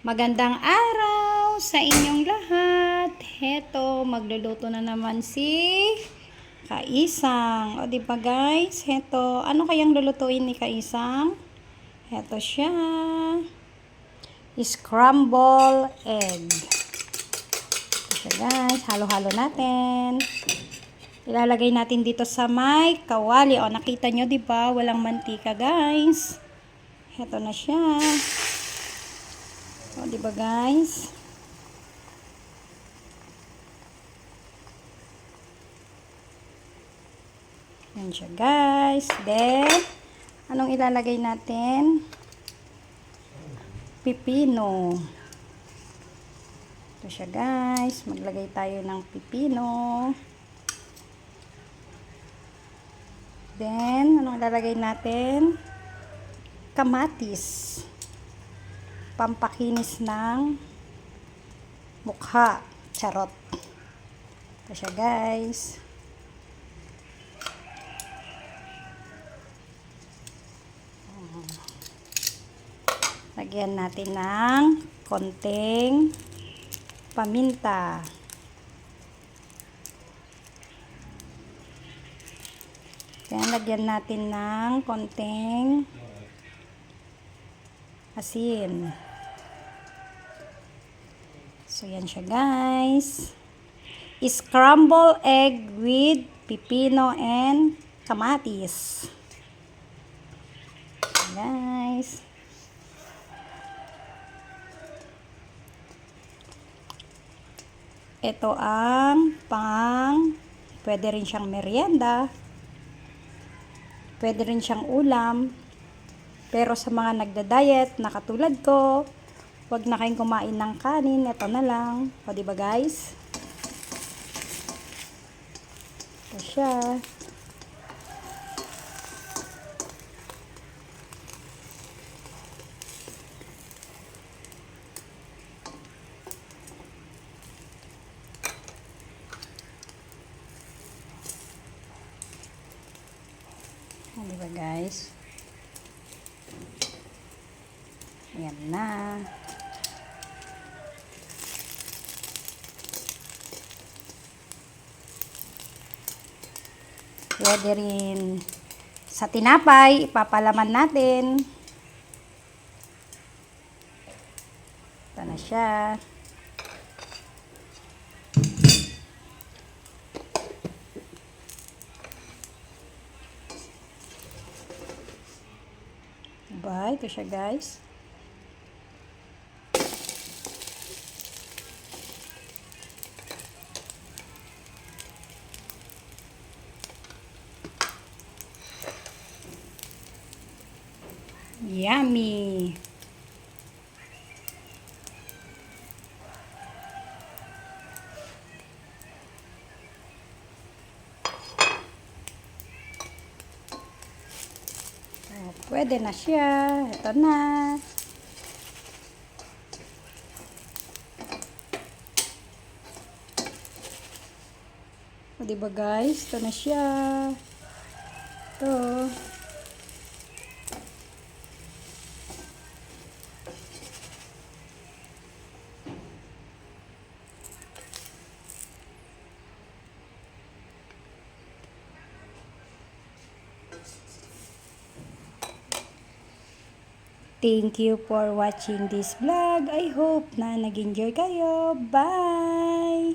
Magandang araw sa inyong lahat. Heto, magluluto na naman si Kaisang. O, di ba guys? Heto, ano kayang lulutuin ni Kaisang? Heto siya. Scramble egg. Ito siya guys. Halo-halo natin. Ilalagay natin dito sa may kawali. O, nakita nyo, di ba? Walang mantika guys. Heto na siya. O, diba guys? Yan siya guys. Then, anong ilalagay natin? Pipino. Ito siya guys. Maglagay tayo ng pipino. Then, anong ilalagay natin? Kamatis. Pampakinis ng mukha. Charot. Ito siya guys. Lagyan natin ng konting paminta. Then, lagyan natin ng konting asin. So, yan siya guys. Scramble egg with pipino and kamatis. Guys. Ito ang pwede rin siyang merienda. Pwede rin siyang ulam. Pero sa mga nagda-diet na katulad ko, wag na kayong kumain ng kanin. Ito na lang. O, diba guys? Ito siya. O, diba guys? Ayan na. Pwede rin sa tinapay, ipapalaman natin. Ito na siya. Diba? Ito siya guys. Yummy! Oh, pwede na siya. Ito na. O, diba guys? Ito na siya. Ito. Thank you for watching this vlog. I hope na nag-enjoy kayo. Bye!